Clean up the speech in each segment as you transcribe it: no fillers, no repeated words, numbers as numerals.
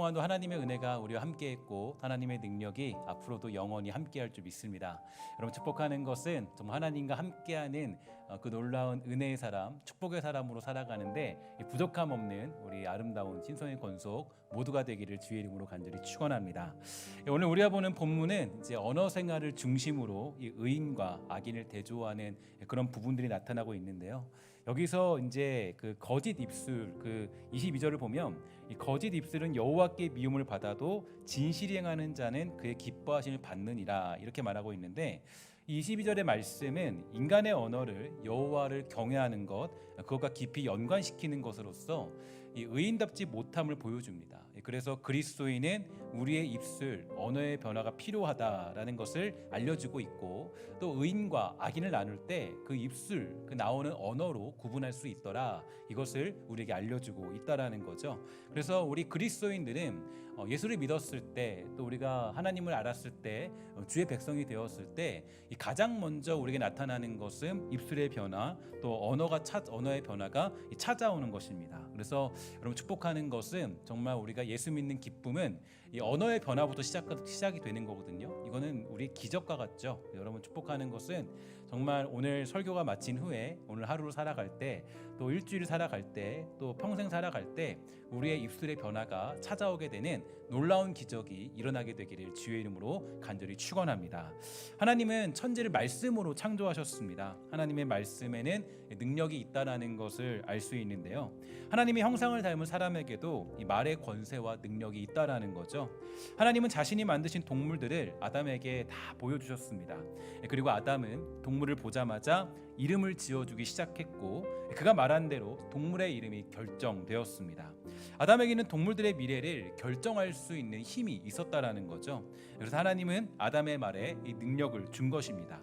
동안도 하나님의 은혜가 우리와 함께했고 하나님의 능력이 앞으로도 영원히 함께할 줄 믿습니다. 여러분, 축복하는 것은 정말 하나님과 함께하는 그 놀라운 은혜의 사람, 축복의 사람으로 살아가는데 부족함 없는 우리 아름다운 신성의 권속 모두가 되기를 주의 이름으로 간절히 축원합니다. 오늘 우리가 보는 본문은 이제 언어 생활을 중심으로 이 의인과 악인을 대조하는 그런 부분들이 나타나고 있는데요. 여기서 이제 그 거짓 입술, 그 22절을 보면 이 거짓 입술은 여호와께 미움을 받아도 진실이 행하는 자는 그의 기뻐하심을 받느니라, 이렇게 말하고 있는데, 이 22절의 말씀은 인간의 언어를 여호와를 경외하는 것, 그것과 깊이 연관시키는 것으로서 이 의인답지 못함을 보여줍니다. 그래서 그리스도인은 우리의 입술, 언어의 변화가 필요하다라는 것을 알려주고 있고, 또 의인과 악인을 나눌 때 그 입술, 그 나오는 언어로 구분할 수 있더라, 이것을 우리에게 알려주고 있다라는 거죠. 그래서 우리 그리스도인들은 예수를 믿었을 때, 또 우리가 하나님을 알았을 때, 주의 백성이 되었을 때 가장 먼저 우리에게 나타나는 것은 입술의 변화, 또 언어의 변화가 찾아오는 것입니다. 그래서 여러분, 축복하는 것은 정말 우리가 예수 믿는 기쁨은 이 언어의 변화부터 시작이 되는 거거든요. 이거는 우리 기적과 같죠. 여러분, 축복하는 것은 정말 오늘 설교가 마친 후에 오늘 하루를 살아갈 때, 또 일주일 살아갈 때, 또 평생 살아갈 때 우리의 입술의 변화가 찾아오게 되는 놀라운 기적이 일어나게 되기를 주의 이름으로 간절히 축원합니다. 하나님은 천지를 말씀으로 창조하셨습니다. 하나님의 말씀에는 능력이 있다라는 것을 알 수 있는데요. 하나님의 형상을 닮은 사람에게도 이 말의 권세와 능력이 있다라는 거죠. 하나님은 자신이 만드신 동물들을 아담에게 다 보여주셨습니다. 그리고 아담은 동물을 보자마자 이름을 지어주기 시작했고, 그가 말한 대로 동물의 이름이 결정되었습니다. 아담에게는 동물들의 미래를 결정할 수 있는 힘이 있었다라는 거죠. 그래서 하나님은 아담의 말에 이 능력을 준 것입니다.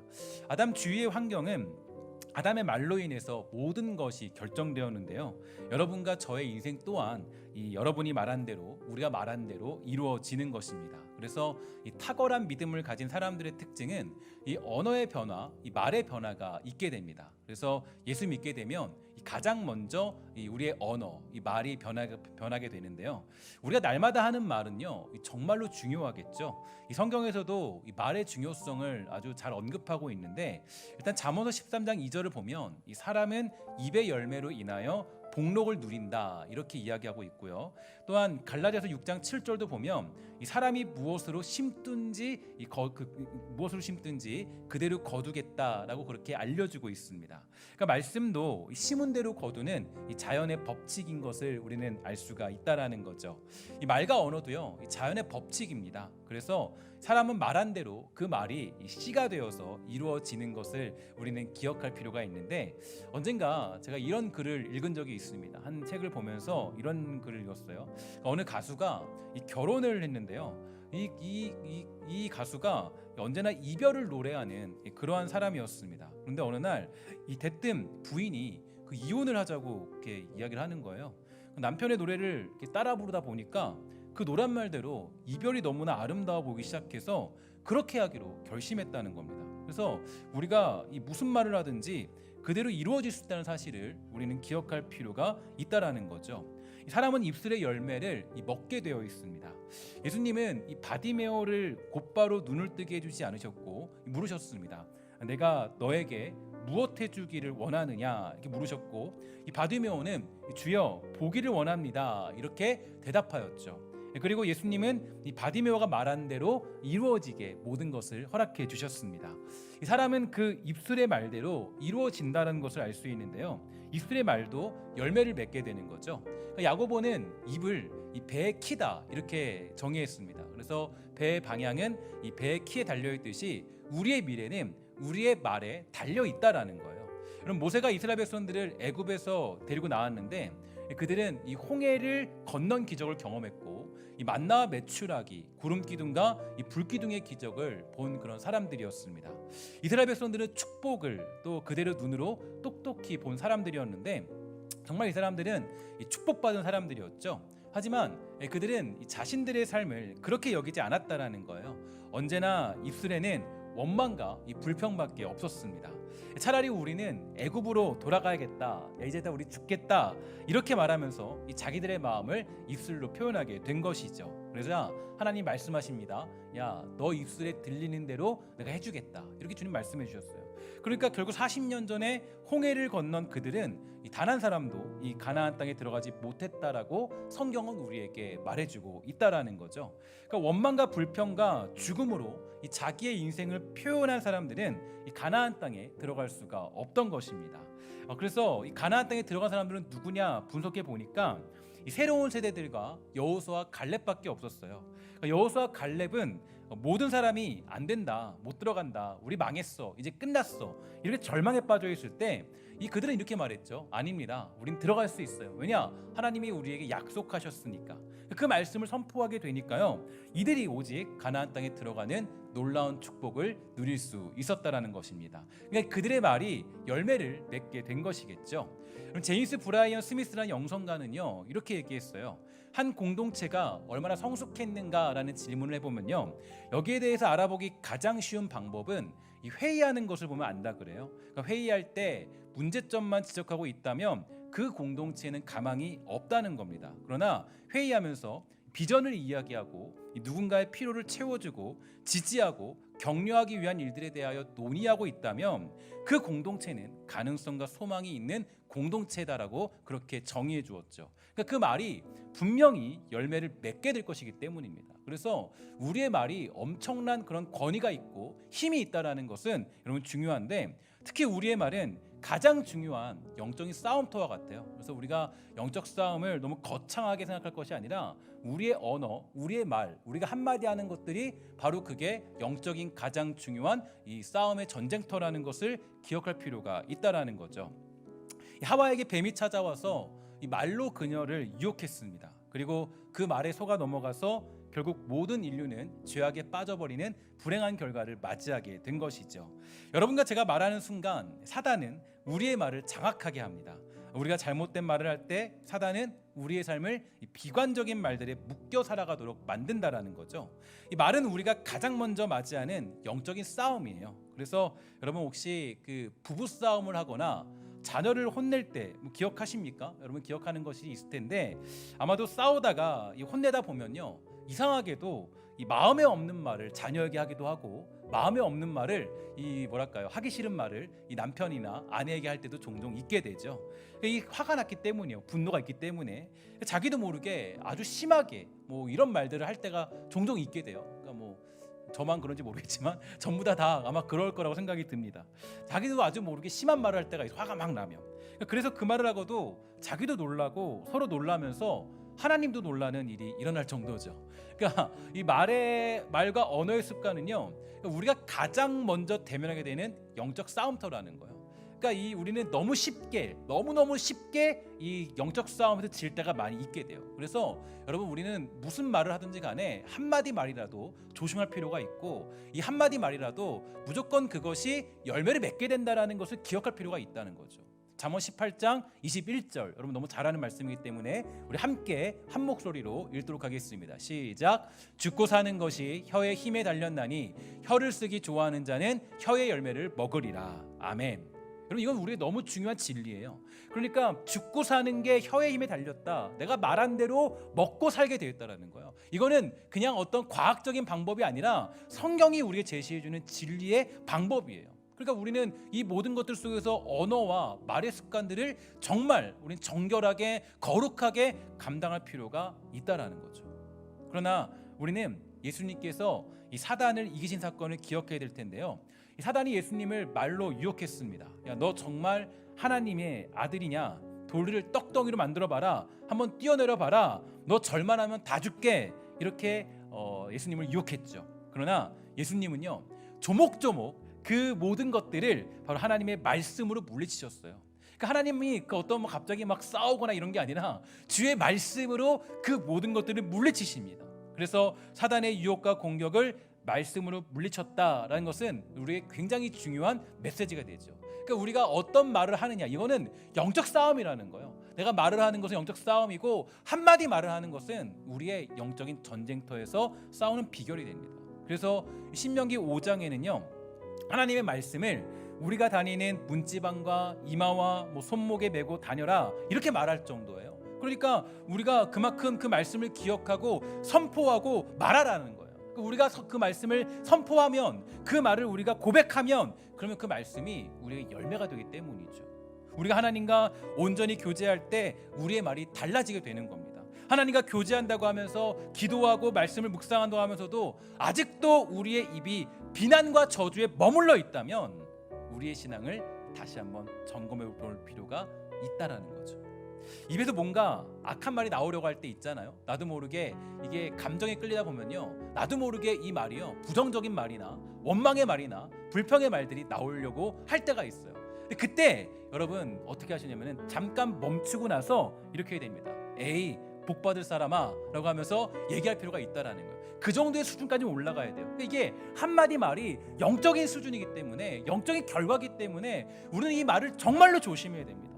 아담 주위의 환경은 아담의 말로 인해서 모든 것이 결정되었는데요. 여러분과 저의 인생 또한 이 여러분이 말한 대로, 우리가 말한 대로 이루어지는 것입니다. 그래서 이 탁월한 믿음을 가진 사람들의 특징은 이 언어의 변화, 이 말의 변화가 있게 됩니다. 그래서 예수 믿게 되면 가장 먼저 우리의 언어, 이 말이 변하게 되는데요. 우리가 날마다 하는 말은요, 정말로 중요하겠죠. 이 성경에서도 이 말의 중요성을 아주 잘 언급하고 있는데, 일단 잠언서 13장 2절을 보면 이 사람은 입의 열매로 인하여 복록을 누린다, 이렇게 이야기하고 있고요. 또한 갈라디아서 6장 7절도 보면 이 사람이 무엇으로 심든지 그대로 거두겠다라고 그렇게 알려주고 있습니다. 그러니까 말씀도 심은 대로 거두는 이 자연의 법칙인 것을 우리는 알 수가 있다라는 거죠. 이 말과 언어도요, 이 자연의 법칙입니다. 그래서 사람은 말한 대로 그 말이 씨가 되어서 이루어지는 것을 우리는 기억할 필요가 있는데, 언젠가 제가 이런 글을 읽은 적이 있습니다. 한 책을 보면서 이런 글을 읽었어요. 어느 가수가 결혼을 했는데요. 이 가수가 언제나 이별을 노래하는 그러한 사람이었습니다. 그런데 어느 날 이 대뜸 부인이 그 이혼을 하자고 이렇게 이야기를 하는 거예요. 남편의 노래를 이렇게 따라 부르다 보니까 그 노랫말대로 이별이 너무나 아름다워 보이기 시작해서 그렇게 하기로 결심했다는 겁니다. 그래서 우리가 이 무슨 말을 하든지 그대로 이루어질 수 있다는 사실을 우리는 기억할 필요가 있다라는 거죠. 사람은 입술의 열매를 먹게 되어 있습니다. 예수님은 이 바디메오를 곧바로 눈을 뜨게 해주지 않으셨고 물으셨습니다. 내가 너에게 무엇 해주기를 원하느냐, 이렇게 물으셨고, 이 바디메오는 주여 보기를 원합니다, 이렇게 대답하였죠. 그리고 예수님은 이 바디메오가 말한 대로 이루어지게 모든 것을 허락해 주셨습니다. 이 사람은 그 입술의 말대로 이루어진다는 것을 알 수 있는데요. 입술의 말도 열매를 맺게 되는 거죠. 야고보는 입을 이 배의 키다, 이렇게 정의했습니다. 그래서 배의 방향은 이 배의 키에 달려 있듯이 우리의 미래는 우리의 말에 달려 있다라는 거예요. 그럼 모세가 이스라엘 백성들을 애굽에서 데리고 나왔는데, 그들은 이 홍해를 건넌 기적을 경험했고, 이 만나와 메추라기, 구름 기둥과 이 불 기둥의 기적을 본 그런 사람들이었습니다. 이스라엘 백성들은 축복을 또 그대로 눈으로 똑똑히 본 사람들이었는데, 정말 이 사람들은 이 축복받은 사람들이었죠. 하지만 자신들의 삶을 그렇게 여기지 않았다라는 거예요. 언제나 입술에는 원망과 이 불평밖에 없었습니다. 차라리 우리는 애굽으로 돌아가야겠다, 야, 이제 다 우리 죽겠다, 이렇게 말하면서 이 자기들의 마음을 입술로 표현하게 된 것이죠. 그래서 하나님 말씀하십니다. 야, 너 입술에 들리는 대로 내가 해주겠다, 이렇게 주님 말씀해 주셨어요. 그러니까 결국 40년 전에 홍해를 건넌 그들은 단 한 사람도 이 가나안 땅에 들어가지 못했다라고 성경은 우리에게 말해주고 있다라는 거죠. 그러니까 원망과 불평과 죽음으로 이 자기의 인생을 표현한 사람들은 이 가나안 땅에 들어갈 수가 없던 것입니다. 그래서 이 가나안 땅에 들어간 사람들은 누구냐 분석해 보니까 이 새로운 세대들과 여호수아와 갈렙밖에 없었어요. 그러니까 여호수아와 갈렙은 모든 사람이 안 된다, 못 들어간다, 우리 망했어, 이제 끝났어, 이렇게 절망에 빠져 있을 때 그들은 이렇게 말했죠. 아닙니다, 우린 들어갈 수 있어요. 왜냐? 하나님이 우리에게 약속하셨으니까. 그 말씀을 선포하게 되니까요, 이들이 오직 가나안 땅에 들어가는 놀라운 축복을 누릴 수 있었다라는 것입니다. 그러니까 그들의 말이 열매를 맺게 된 것이겠죠. 그럼 제임스 브라이언 스미스라는 영성가는요, 이렇게 얘기했어요. 한 공동체가 얼마나 성숙했는가라는 질문을 해보면요, 여기에 대해서 알아보기 가장 쉬운 방법은 이 회의하는 것을 보면 안다 그래요. 그러니까 회의할 때 문제점만 지적하고 있다면 그 공동체는 가망이 없다는 겁니다. 그러나 회의하면서 비전을 이야기하고 누군가의 필요를 채워주고 지지하고 격려하기 위한 일들에 대하여 논의하고 있다면 그 공동체는 가능성과 소망이 있는 공동체다라고 그렇게 정의해 주었죠. 그러니까 그 말이 분명히 열매를 맺게 될 것이기 때문입니다. 그래서 우리의 말이 엄청난 그런 권위가 있고 힘이 있다라는 것은 여러분 중요한데, 특히 우리의 말은 가장 중요한 영적인 싸움터와 같아요. 그래서 우리가 영적 싸움을 너무 거창하게 생각할 것이 아니라 우리의 언어, 우리의 말, 우리가 한마디 하는 것들이 바로 그게 영적인 가장 중요한 이 싸움의 전쟁터라는 것을 기억할 필요가 있다라는 거죠. 하와에게 뱀이 찾아와서 이 말로 그녀를 유혹했습니다. 그리고 그 말에 속아 넘어가서 결국 모든 인류는 죄악에 빠져버리는 불행한 결과를 맞이하게 된 것이죠. 여러분과 제가 말하는 순간 사단은 우리의 말을 장악하게 합니다. 우리가 잘못된 말을 할 때 사단은 우리의 삶을 비관적인 말들에 묶여 살아가도록 만든다라는 거죠. 이 말은 우리가 가장 먼저 맞이하는 영적인 싸움이에요. 그래서 여러분 혹시 그 부부 싸움을 하거나 자녀를 혼낼 때 기억하십니까? 여러분 기억하는 것이 있을 텐데, 아마도 싸우다가 혼내다 보면요, 이상하게도 이 마음에 없는 말을 자녀에게 하기도 하고, 마음에 없는 말을 하기 싫은 말을 이 남편이나 아내에게 할 때도 종종 있게 되죠. 이 화가 났기 때문이에요. 분노가 있기 때문에 자기도 모르게 아주 심하게 이런 말들을 할 때가 종종 있게 돼요. 그러니까 저만 그런지 모르겠지만 전부 다 아마 그럴 거라고 생각이 듭니다. 자기도 아주 모르게 심한 말을 할 때가 화가 막 나면, 그래서 그 말을 하고도 자기도 놀라고 서로 놀라면서 하나님도 놀라는 일이 일어날 정도죠. 그러니까 이 말과 언어의 습관은요, 우리가 가장 먼저 대면하게 되는 영적 싸움터라는 거예요. 그러니까 우리는 너무너무 쉽게 이 영적 싸움에서 질 때가 많이 있게 돼요. 그래서 여러분, 우리는 무슨 말을 하든지 간에 한마디 말이라도 조심할 필요가 있고, 이 한마디 말이라도 무조건 그것이 열매를 맺게 된다는 것을 기억할 필요가 있다는 거죠. 잠언 18장 21절, 여러분 너무 잘 아는 말씀이기 때문에 우리 함께 한 목소리로 읽도록 하겠습니다. 시작. 죽고 사는 것이 혀의 힘에 달렸나니 혀를 쓰기 좋아하는 자는 혀의 열매를 먹으리라. 아멘. 여러분, 이건 우리의 너무 중요한 진리예요. 그러니까 죽고 사는 게 혀의 힘에 달렸다, 내가 말한 대로 먹고 살게 되었다라는 거예요. 이거는 그냥 어떤 과학적인 방법이 아니라 성경이 우리에게 제시해주는 진리의 방법이에요. 그러니까 우리는 이 모든 것들 속에서 언어와 말의 습관들을 정말 우리는 정결하게 거룩하게 감당할 필요가 있다라는 거죠. 그러나 우리는 예수님께서 이 사단을 이기신 사건을 기억해야 될 텐데요, 이 사단이 예수님을 말로 유혹했습니다. 야, 너 정말 하나님의 아들이냐? 돌을 떡덩이로 만들어봐라, 한번 뛰어내려봐라, 너 절만하면 다 죽게, 이렇게 예수님을 유혹했죠. 그러나 예수님은요, 조목조목 그 모든 것들을 바로 하나님의 말씀으로 물리치셨어요. 그러니까 하나님이 어떤 갑자기 막 싸우거나 이런 게 아니라 주의 말씀으로 그 모든 것들을 물리치십니다. 그래서 사단의 유혹과 공격을 말씀으로 물리쳤다라는 것은 우리에게 굉장히 중요한 메시지가 되죠. 그러니까 우리가 어떤 말을 하느냐, 이거는 영적 싸움이라는 거예요. 내가 말을 하는 것은 영적 싸움이고, 한마디 말을 하는 것은 우리의 영적인 전쟁터에서 싸우는 비결이 됩니다. 그래서 신명기 5장에는요 하나님의 말씀을 우리가 다니는 문지방과 이마와 손목에 메고 다녀라 이렇게 말할 정도예요. 그러니까 우리가 그만큼 그 말씀을 기억하고 선포하고 말하라는 거예요. 우리가 그 말씀을 선포하면, 그 말을 우리가 고백하면, 그러면 그 말씀이 우리의 열매가 되기 때문이죠. 우리가 하나님과 온전히 교제할 때 우리의 말이 달라지게 되는 겁니다. 하나님과 교제한다고 하면서 기도하고 말씀을 묵상한다고 하면서도 아직도 우리의 입이 비난과 저주에 머물러 있다면 우리의 신앙을 다시 한번 점검해 볼 필요가 있다라는 거죠. 입에서 뭔가 악한 말이 나오려고 할 때 있잖아요. 나도 모르게 이게 감정에 끌리다 보면요, 나도 모르게 이 말이요, 부정적인 말이나 원망의 말이나 불평의 말들이 나오려고 할 때가 있어요. 근데 그때 여러분 어떻게 하시냐면은 잠깐 멈추고 나서 이렇게 해야 됩니다. 에이 복 받을 사람아 라고 하면서 얘기할 필요가 있다라는 거예요. 그 정도의 수준까지 올라가야 돼요. 이게 한마디 말이 영적인 수준이기 때문에, 영적인 결과이기 때문에 우리는 이 말을 정말로 조심해야 됩니다.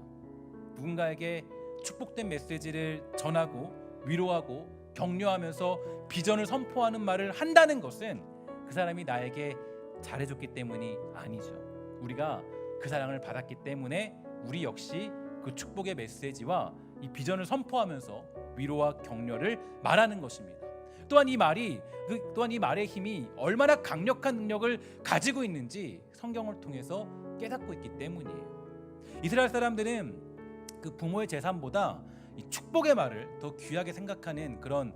누군가에게 축복된 메시지를 전하고 위로하고 격려하면서 비전을 선포하는 말을 한다는 것은 그 사람이 나에게 잘해줬기 때문이 아니죠. 우리가 그 사랑을 받았기 때문에 우리 역시 그 축복의 메시지와 이 비전을 선포하면서 위로와 격려를 말하는 것입니다. 또한 이 말의 힘이 얼마나 강력한 능력을 가지고 있는지 성경을 통해서 깨닫고 있기 때문이에요. 이스라엘 사람들은 그 부모의 재산보다 이 축복의 말을 더 귀하게 생각하는 그런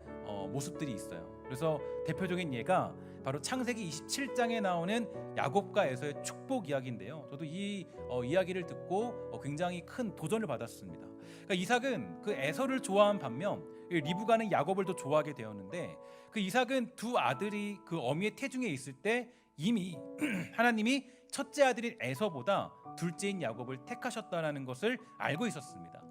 모습들이 있어요. 그래서 대표적인 예가 바로 창세기 27장에 나오는 야곱과 에서의 축복 이야기인데요. 저도 이 이야기를 듣고 굉장히 큰 도전을 받았습니다. 그러니까 이삭은 그 에서를 좋아한 반면 리브가는 야곱을 더 좋아하게 되었는데, 그 이삭은 두 아들이 그 어미의 태중에 있을 때 이미 하나님이 첫째 아들인 에서보다 둘째인 야곱을 택하셨다는 것을 알고 있었습니다.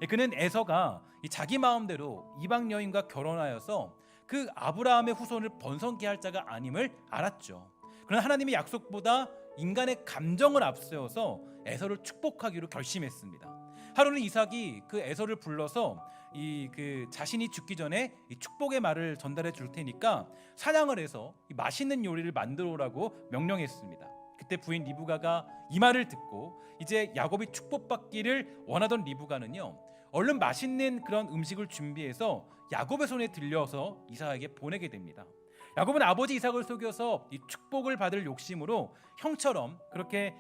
그는 에서가 자기 마음대로 이방 여인과 결혼하여서 그 아브라함의 후손을 번성케 할 자가 아님을 알았죠. 그러나 하나님의 약속보다 인간의 감정을 앞세워서 에서를 축복하기로 결심했습니다. 하루는 이삭이 그 에서를 불러서 그 자신이 죽기 전에 이 축복의 말을 전달해 줄 테니까 사냥을 해서 맛있는 요리를 만들어 오라고 명령했습니다. 그때 부인 리브가가 이 말을 듣고 이제 야곱이 축복받기를 원하던 리브가는요, 얼른 맛있는 그런 음식을 준비해서 야곱의 손에 들려서 이삭에게 보내게 됩니다. 야곱은 아버지 이삭을 속여서 이 축복을 받을 욕심으로 형처럼 그렇게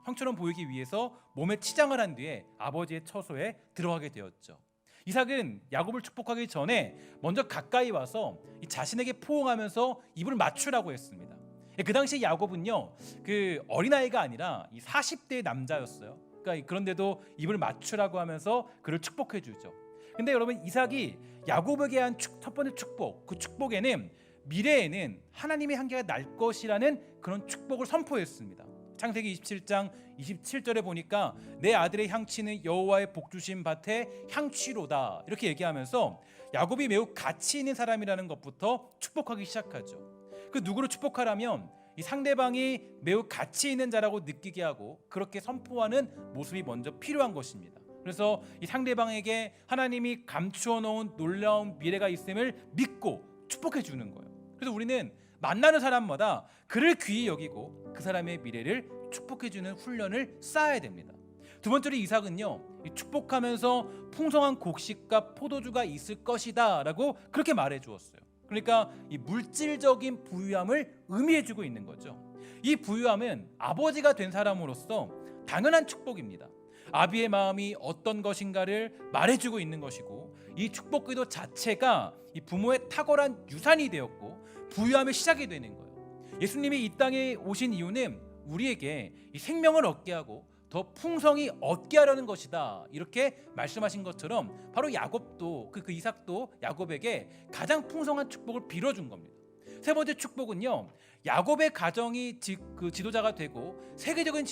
형처럼 보이기 위해서 몸에 치장을 한 뒤에 아버지의 처소에 들어가게 되었죠. 이삭은 야곱을 축복하기 전에 먼저 가까이 와서 자신에게 포옹하면서 입을 맞추라고 했습니다. 그 당시 야곱은요, 그 어린아이가 아니라 40대의 남자였어요. 그러니까 그런데도 입을 맞추라고 하면서 그를 축복해 주죠. 근데 여러분, 이삭이 야곱에게 한 첫 번째 축복, 그 축복에는 미래에는 하나님의 향기가 날 것이라는 그런 축복을 선포했습니다. 창세기 27장 27절에 보니까 내 아들의 향취는 여호와의 복 주신 밭의 향취로다 이렇게 얘기하면서 야곱이 매우 가치 있는 사람이라는 것부터 축복하기 시작하죠. 그 누구를 축복하라면 이 상대방이 매우 가치 있는 자라고 느끼게 하고 그렇게 선포하는 모습이 먼저 필요한 것입니다. 그래서 이 상대방에게 하나님이 감추어 놓은 놀라운 미래가 있음을 믿고 축복해 주는 거예요. 그래서 우리는 만나는 사람마다 그를 귀히 여기고 그 사람의 미래를 축복해 주는 훈련을 쌓아야 됩니다. 두 번째로 이삭은요, 축복하면서 풍성한 곡식과 포도주가 있을 것이다 라고 그렇게 말해 주었어요. 그러니까 이 물질적인 부유함을 의미해 주고 있는 거죠. 이 부유함은 아버지가 된 사람으로서 당연한 축복입니다. 아비의 마음이 어떤 것인가를 말해주고 있는 것이고, 이 축복기도 자체가 이 부모의 탁월한 유산이 되었고 부유함의 시작이 되는 거예요. 예수님이 이 땅에 오신 이유는 우리에게 이 생명을 얻게 하고 더 풍성히 얻게 하려는 것이다 이렇게 말씀하신 것처럼 바로 야곱도 그 이삭도 야곱에게 가장 풍성한 축복을 빌어준 겁니다. 세 번째 축복은요, 야곱의 가정이 그 지도자가 되고 세계적인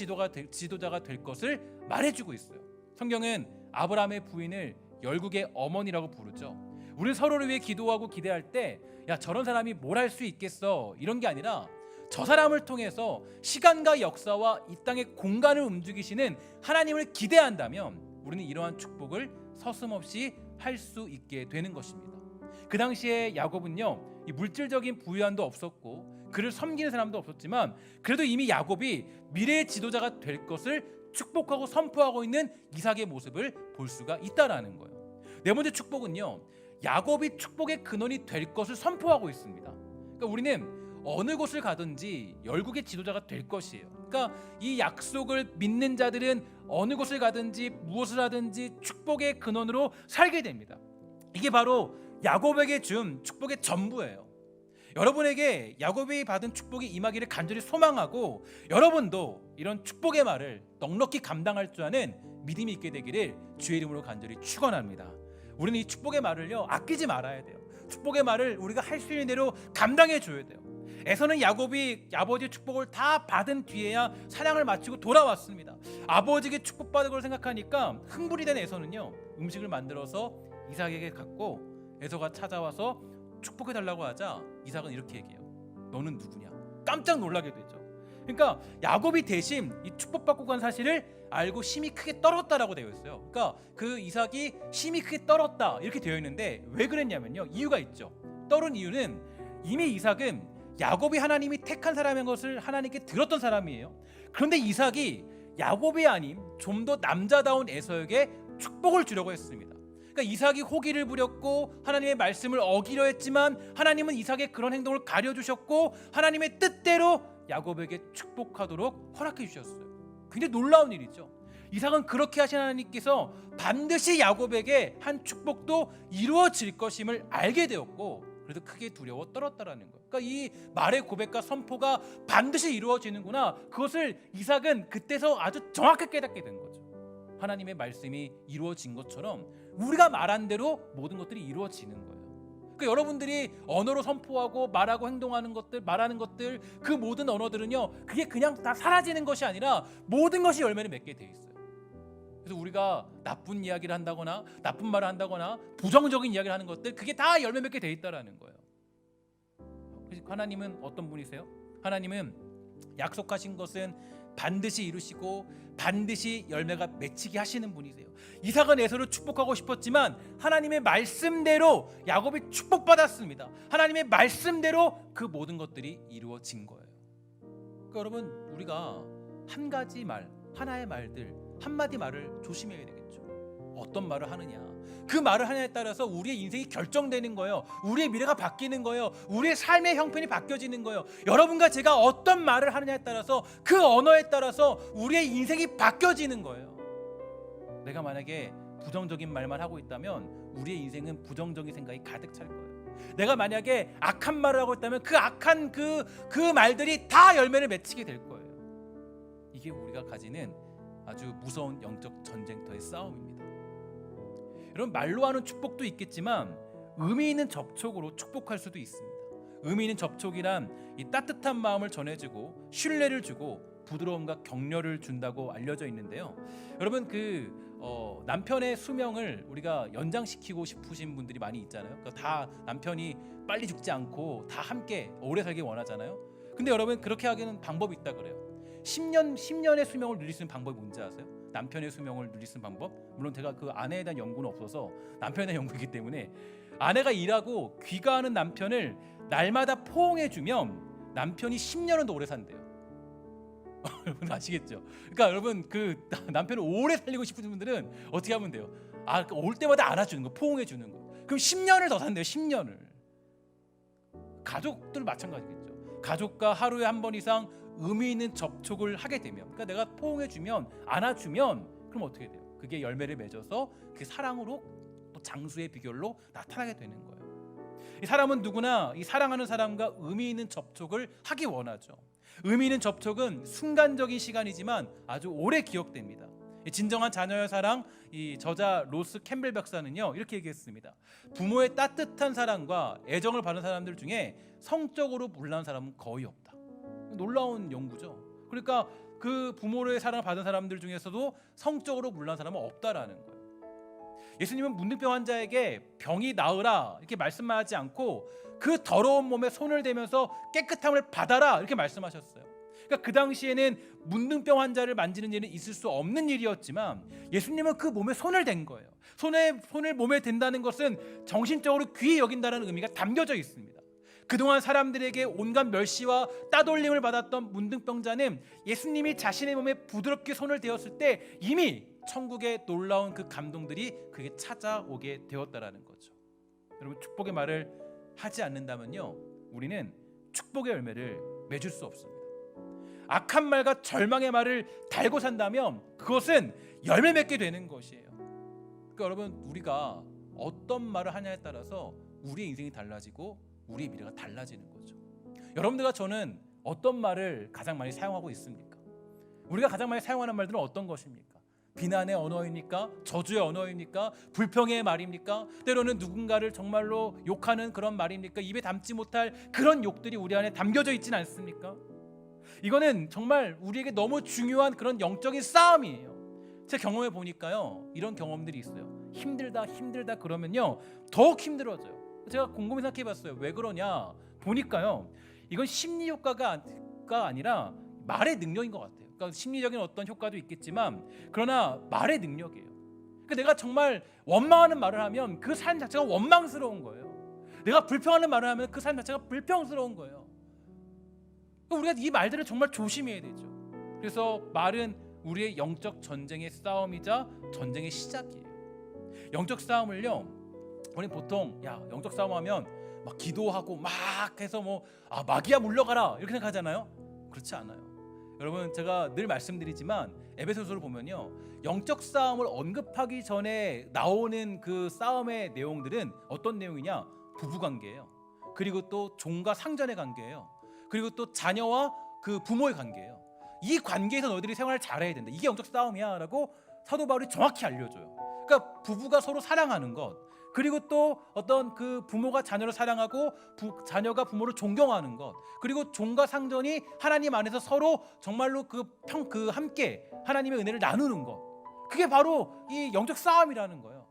지도자가 될 것을 말해주고 있어요. 성경은 아브라함의 부인을 열국의 어머니라고 부르죠. 우리는 서로를 위해 기도하고 기대할 때 야 저런 사람이 뭘 할 수 있겠어 이런 게 아니라 저 사람을 통해서 시간과 역사와 이 땅의 공간을 움직이시는 하나님을 기대한다면 우리는 이러한 축복을 서슴없이 할 수 있게 되는 것입니다. 그 당시에 야곱은요, 이 물질적인 부유함도 없었고 그를 섬기는 사람도 없었지만 그래도 이미 야곱이 미래의 지도자가 될 것을 축복하고 선포하고 있는 이삭의 모습을 볼 수가 있다라는 거예요. 네 번째 축복은요, 야곱이 축복의 근원이 될 것을 선포하고 있습니다. 그러니까 우리는 어느 곳을 가든지 열국의 지도자가 될 것이에요. 그러니까 이 약속을 믿는 자들은 어느 곳을 가든지 무엇을 하든지 축복의 근원으로 살게 됩니다. 이게 바로 야곱에게 준 축복의 전부예요. 여러분에게 야곱이 받은 축복이 임하기를 간절히 소망하고 여러분도 이런 축복의 말을 넉넉히 감당할 줄 아는 믿음이 있게 되기를 주의 이름으로 간절히 축원합니다. 우리는 이 축복의 말을요 아끼지 말아야 돼요. 축복의 말을 우리가 할 수 있는 대로 감당해 줘야 돼요. 에서는 야곱이 아버지의 축복을 다 받은 뒤에야 사냥을 마치고 돌아왔습니다. 아버지에게 축복받은 걸 생각하니까 흥분이 된 에서는요 음식을 만들어서 이삭에게 갖고 에서가 찾아와서 축복해달라고 하자 이삭은 이렇게 얘기해요. 너는 누구냐? 깜짝 놀라게 되죠. 그러니까 야곱이 대신 이 축복받고 간 사실을 알고 심히 크게 떨었다라고 되어 있어요. 그러니까 그 이삭이 심히 크게 떨었다 이렇게 되어 있는데 왜 그랬냐면요 이유가 있죠. 떨은 이유는 이미 이삭은 야곱이 하나님이 택한 사람인 것을 하나님께 들었던 사람이에요. 그런데 이삭이 야곱이 아닌 좀 더 남자다운 에서에게 축복을 주려고 했습니다. 그러니까 이삭이 호기를 부렸고 하나님의 말씀을 어기려 했지만 하나님은 이삭의 그런 행동을 가려주셨고 하나님의 뜻대로 야곱에게 축복하도록 허락해 주셨어요. 굉장히 놀라운 일이죠. 이삭은 그렇게 하신 하나님께서 반드시 야곱에게 한 축복도 이루어질 것임을 알게 되었고 그래도 크게 두려워 떨었다라는 거예요. 그러니까 이 말의 고백과 선포가 반드시 이루어지는구나. 그것을 이삭은 그때서 아주 정확하게 깨닫게 된 거죠. 하나님의 말씀이 이루어진 것처럼 우리가 말한 대로 모든 것들이 이루어지는 거예요. 그러니까 여러분들이 언어로 선포하고 말하고 행동하는 것들, 말하는 것들, 그 모든 언어들은요, 그게 그냥 다 사라지는 것이 아니라 모든 것이 열매를 맺게 돼 있어요. 그래서 우리가 나쁜 이야기를 한다거나 나쁜 말을 한다거나 부정적인 이야기를 하는 것들, 그게 다 열매 맺게 돼 있다라는 거예요. 하나님은 어떤 분이세요? 하나님은 약속하신 것은 반드시 이루시고 반드시 열매가 맺히게 하시는 분이세요. 이삭은 에서를 축복하고 싶었지만 하나님의 말씀대로 야곱이 축복받았습니다. 하나님의 말씀대로 그 모든 것들이 이루어진 거예요. 그러니까 여러분, 우리가 한 가지 말, 하나의 말들, 한마디 말을 조심해야 되겠죠. 어떤 말을 하느냐, 그 말을 하냐에 따라서 우리의 인생이 결정되는 거예요. 우리의 미래가 바뀌는 거예요. 우리의 삶의 형편이 바뀌어지는 거예요. 여러분과 제가 어떤 말을 하느냐에 따라서, 그 언어에 따라서 우리의 인생이 바뀌어지는 거예요. 내가 만약에 부정적인 말만 하고 있다면 우리의 인생은 부정적인 생각이 가득 찰 거예요. 내가 만약에 악한 말을 하고 있다면 그 악한 그 말들이 다 열매를 맺히게 될 거예요. 이게 우리가 가지는 아주 무서운 영적 전쟁터의 싸움입니다. 여러분, 말로 하는 축복도 있겠지만 의미 있는 접촉으로 축복할 수도 있습니다. 의미 있는 접촉이란 이 따뜻한 마음을 전해주고 신뢰를 주고 부드러움과 격려를 준다고 알려져 있는데요. 여러분, 남편의 수명을 우리가 연장시키고 싶으신 분들이 많이 있잖아요. 그러니까 다 남편이 빨리 죽지 않고 다 함께 오래 살길 원하잖아요. 근데 여러분, 그렇게 하기에는 방법이 있다 그래요. 10년의 수명을 늘릴 수 있는 방법이 뭔지 아세요? 남편의 수명을 늘릴 수 있는 방법? 물론 제가 그 아내에 대한 연구는 없어서 남편에 대한 연구이기 때문에, 아내가 일하고 귀가하는 남편을 날마다 포옹해주면 남편이 10년은 더 오래 산대요. 여러분 아시겠죠? 그러니까 여러분, 그 남편을 오래 살리고 싶은 분들은 어떻게 하면 돼요? 올 때마다 안아주는 거, 포옹해주는 거. 그럼 10년을 더 산대요. 10년을. 가족들 마찬가지겠죠. 가족과 하루에 한 번 이상 의미 있는 접촉을 하게 되면, 그러니까 내가 포옹해주면, 안아주면, 그럼 어떻게 돼요? 그게 열매를 맺어서 그 사랑으로 또 장수의 비결로 나타나게 되는 거예요. 이 사람은 누구나 이 사랑하는 사람과 의미 있는 접촉을 하기 원하죠. 의미 있는 접촉은 순간적인 시간이지만 아주 오래 기억됩니다. 진정한 자녀의 사랑, 이 저자 로스 캠벨 박사는요 이렇게 얘기했습니다. 부모의 따뜻한 사랑과 애정을 받은 사람들 중에 성적으로 불난 사람은 거의 없다. 놀라운 연구죠. 그러니까 그 부모의 사랑을 받은 사람들 중에서도 성적으로 불난 사람은 없다라는 거예요. 예수님은 문둥병 환자에게 병이 나으라 이렇게 말씀하지 않고 그 더러운 몸에 손을 대면서 깨끗함을 받아라 이렇게 말씀하셨어요. 그러니까 그 당시에는 문둥병 환자를 만지는 일은 있을 수 없는 일이었지만 예수님은 그 몸에 손을 댄 거예요. 손을 몸에 댄다는 것은 정신적으로 귀히 여긴다는 의미가 담겨져 있습니다. 그동안 사람들에게 온갖 멸시와 따돌림을 받았던 문둥병자는 예수님이 자신의 몸에 부드럽게 손을 대었을 때 이미 천국의 놀라운 그 감동들이 그에게 찾아오게 되었다라는 거죠. 여러분, 축복의 말을 하지 않는다면요, 우리는 축복의 열매를 맺을 수 없습니다. 악한 말과 절망의 말을 달고 산다면 그것은 열매 맺게 되는 것이에요. 그러니까 여러분, 우리가 어떤 말을 하냐에 따라서 우리의 인생이 달라지고 우리의 미래가 달라지는 거죠. 여러분들과 저는 어떤 말을 가장 많이 사용하고 있습니까? 우리가 가장 많이 사용하는 말들은 어떤 것입니까? 비난의 언어입니까? 저주의 언어입니까? 불평의 말입니까? 때로는 누군가를 정말로 욕하는 그런 말입니까? 입에 담지 못할 그런 욕들이 우리 안에 담겨져 있지는 않습니까? 이거는 정말 우리에게 너무 중요한 그런 영적인 싸움이에요. 제 경험해 보니까요, 이런 경험들이 있어요. 힘들다 그러면요 더욱 힘들어져요. 제가 곰곰이 생각해 봤어요. 왜 그러냐 보니까요, 이건 심리 효과가 아니라 말의 능력인 것 같아요. 그러니까 심리적인 어떤 효과도 있겠지만 그러나 말의 능력이에요. 그러니까 내가 정말 원망하는 말을 하면 그 삶 자체가 원망스러운 거예요. 내가 불평하는 말을 하면 그 삶 자체가 불평스러운 거예요. 우리가 이 말들을 정말 조심해야 되죠. 그래서 말은 우리의 영적 전쟁의 싸움이자 전쟁의 시작이에요. 영적 싸움을요, 우리 보통 영적 싸움하면 막 기도하고 막 해서 마귀야 물러가라 이렇게 생각하잖아요. 그렇지 않아요. 여러분, 제가 늘 말씀드리지만 에베소서를 보면요, 영적 싸움을 언급하기 전에 나오는 그 싸움의 내용들은 어떤 내용이냐? 부부관계예요. 그리고 또 종과 상전의 관계예요. 그리고 또 자녀와 그 부모의 관계예요. 이 관계에서 너희들이 생활을 잘해야 된다. 이게 영적 싸움이야 라고 사도 바울이 정확히 알려줘요. 그러니까 부부가 서로 사랑하는 것, 그리고 또 어떤 그 부모가 자녀를 사랑하고 자녀가 부모를 존경하는 것, 그리고 종과 상전이 하나님 안에서 서로 정말로 그 함께 하나님의 은혜를 나누는 것, 그게 바로 이 영적 싸움이라는 거예요.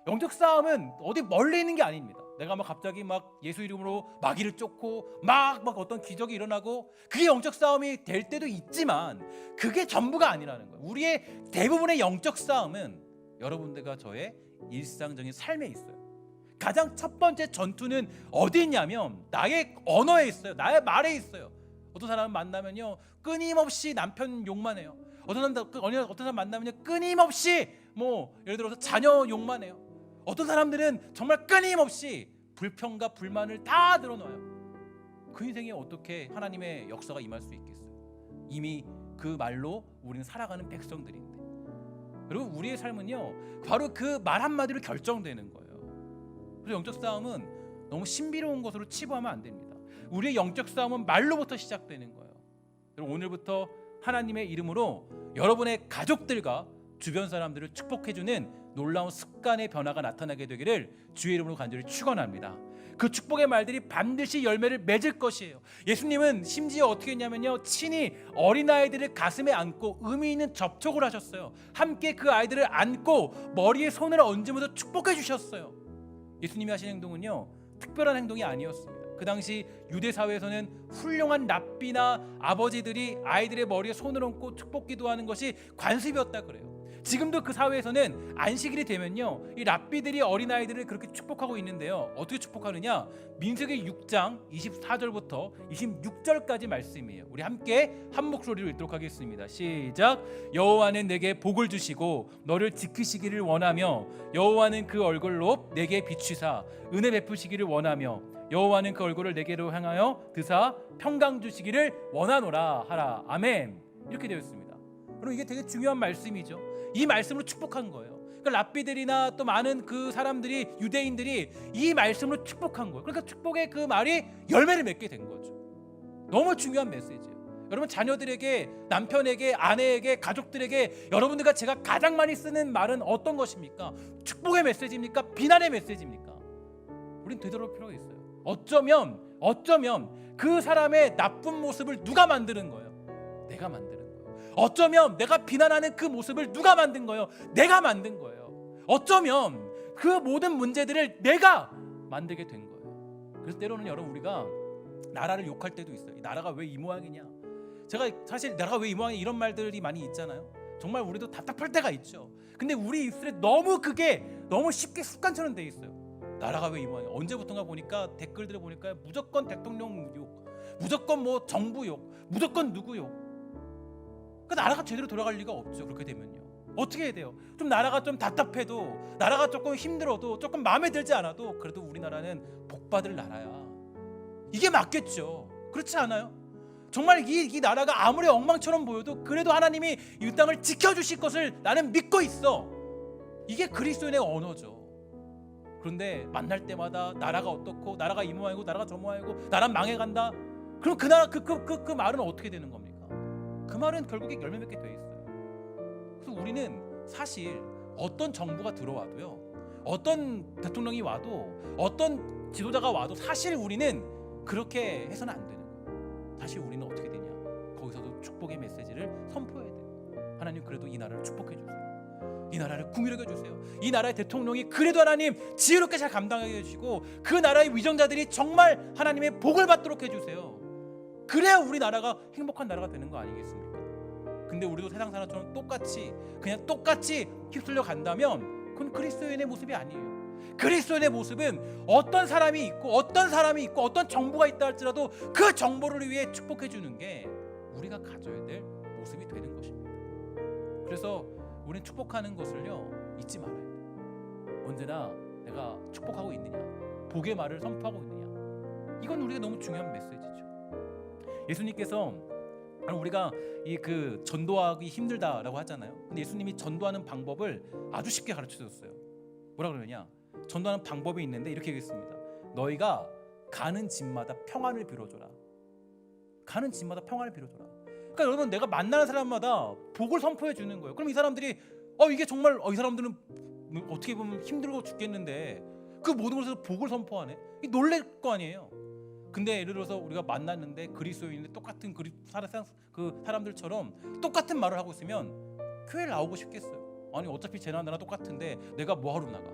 영적 싸움은 어디 멀리 있는 게 아닙니다. 내가 갑자기 예수 이름으로 마귀를 쫓고 막 어떤 기적이 일어나고 그게 영적 싸움이 될 때도 있지만 그게 전부가 아니라는 거예요. 우리의 대부분의 영적 싸움은 여러분들과 저의 일상적인 삶에 있어요. 가장 첫 번째 전투는 어디 있냐면 나의 언어에 있어요. 나의 말에 있어요. 어떤 사람 만나면요 끊임없이 남편 욕만 해요. 어떤 사람 만나면요 끊임없이 예를 들어서 자녀 욕만 해요. 어떤 사람들은 정말 끊임없이 불평과 불만을 다 늘어놓아요. 그 인생에 어떻게 하나님의 역사가 임할 수 있겠어요? 이미 그 말로 우리는 살아가는 백성들인데, 여러분, 우리의 삶은요 바로 그 말 한마디로 결정되는 거예요. 그래서 영적 싸움은 너무 신비로운 것으로 치부하면 안 됩니다. 우리의 영적 싸움은 말로부터 시작되는 거예요. 여러분, 오늘부터 하나님의 이름으로 여러분의 가족들과 주변 사람들을 축복해주는 놀라운 습관의 변화가 나타나게 되기를 주의 이름으로 간절히 축원합니다. 그 축복의 말들이 반드시 열매를 맺을 것이에요. 예수님은 심지어 어떻게 했냐면요, 친히 어린아이들을 가슴에 안고 의미 있는 접촉을 하셨어요. 함께 그 아이들을 안고 머리에 손을 얹으면서 축복해 주셨어요. 예수님이 하신 행동은요 특별한 행동이 아니었습니다. 그 당시 유대 사회에서는 훌륭한 랍비나 아버지들이 아이들의 머리에 손을 얹고 축복 기도하는 것이 관습이었다 그래요. 지금도 그 사회에서는 안식일이 되면요 이 랍비들이 어린아이들을 그렇게 축복하고 있는데요, 어떻게 축복하느냐? 민수기 6장 24절부터 26절까지 말씀이에요. 우리 함께 한 목소리로 읽도록 하겠습니다. 시작. 여호와는 내게 복을 주시고 너를 지키시기를 원하며 여호와는 그 얼굴로 내게 비추사 은혜 베푸시기를 원하며 여호와는 그 얼굴을 내게로 향하여 드사 평강 주시기를 원하노라 하라. 아멘. 이렇게 되어 있습니다. 그럼 이게 되게 중요한 말씀이죠. 이 말씀으로 축복한 거예요. 그러니까 랍비들이나 또 많은 그 사람들이, 유대인들이 이 말씀으로 축복한 거예요. 그러니까 축복의 그 말이 열매를 맺게 된 거죠. 너무 중요한 메시지예요. 여러분, 자녀들에게, 남편에게, 아내에게, 가족들에게 여러분들과 제가 가장 많이 쓰는 말은 어떤 것입니까? 축복의 메시지입니까? 비난의 메시지입니까? 우린 되돌아볼 필요가 있어요. 어쩌면 그 사람의 나쁜 모습을 누가 만드는 거예요? 내가 만드는 거예요. 어쩌면 내가 비난하는 그 모습을 누가 만든 거예요? 내가 만든 거예요. 어쩌면 그 모든 문제들을 내가 만들게 된 거예요. 그래서 때로는 여러분, 우리가 나라를 욕할 때도 있어요. 이 나라가 왜 이 모양이냐? 제가 사실 나라가 왜 이 모양이냐 이런 말들이 많이 있잖아요. 정말 우리도 답답할 때가 있죠. 근데 우리 입술에 너무 그게 너무 쉽게 습관처럼 돼 있어요. 나라가 왜 이 모양이야? 언제부턴가 보니까 댓글들을 보니까 무조건 대통령 욕, 무조건 뭐 정부 욕, 무조건 누구 욕. 그러니까 나라가 제대로 돌아갈 리가 없죠. 그렇게 되면요. 어떻게 해야 돼요? 좀 나라가 좀 답답해도, 나라가 조금 힘들어도, 조금 마음에 들지 않아도 그래도 우리나라는 복받을 나라야. 이게 맞겠죠. 그렇지 않아요? 정말 이 나라가 아무리 엉망처럼 보여도 그래도 하나님이 이 땅을 지켜주실 것을 나는 믿고 있어. 이게 그리스도인의 언어죠. 그런데 만날 때마다 나라가 어떻고, 나라가 이 모양이고, 나라가 저 모양이고, 나라 망해간다. 그럼 그 나라 그 말은 어떻게 되는 겁니까? 그 말은 결국에 열매 맺게 돼 있어요. 그래서 우리는 사실 어떤 정부가 들어와도요, 어떤 대통령이 와도, 어떤 지도자가 와도 사실 우리는 그렇게 해서는 안 되는 거예요. 사실 우리는 어떻게 되냐? 거기서도 축복의 메시지를 선포해야 돼요. 하나님 그래도 이 나라를 축복해 주세요. 이 나라를 궁유하게 해주세요. 이 나라의 대통령이 그래도 하나님 지혜롭게 잘 감당하게 해주시고 그 나라의 위정자들이 정말 하나님의 복을 받도록 해주세요. 그래야 우리나라가 행복한 나라가 되는 거 아니겠습니까? 근데 우리도 세상 사람처럼 그냥 똑같이 휩쓸려 간다면 그건 그리스도인의 모습이 아니에요. 그리스도인의 모습은 어떤 사람이 있고 어떤 정부가 있다 할지라도 그 정보를 위해 축복해 주는 게 우리가 가져야 될 모습이 되는 것입니다. 그래서 우리는 축복하는 것을요 잊지 말아야 돼요. 언제나 내가 축복하고 있느냐, 복의 말을 선포하고 있느냐, 이건 우리가 너무 중요한 메시지죠. 예수님께서 우리가 그 전도하기 힘들다라고 하잖아요. 근데 예수님이 전도하는 방법을 아주 쉽게 가르쳐 줬어요. 뭐라 그러냐? 전도하는 방법이 있는데 이렇게 얘기했습니다. 너희가 가는 집마다 평안을 빌어줘라. 가는 집마다 평안을 빌어줘라. 그러니까 여러분, 내가 만나는 사람마다 복을 선포해 주는 거예요. 그럼 이 사람들이 이게 정말 이 사람들은 어떻게 보면 힘들고 죽겠는데 그 모든 것에서 복을 선포하네. 놀랄 거 아니에요. 근데 예를 들어서 우리가 만났는데 그리스도인인데 똑같은 그 사람들처럼 똑같은 말을 하고 있으면 교회를 나오고 싶겠어요? 아니 어차피 쟤랑 나랑 똑같은데 내가 뭐하러 나가?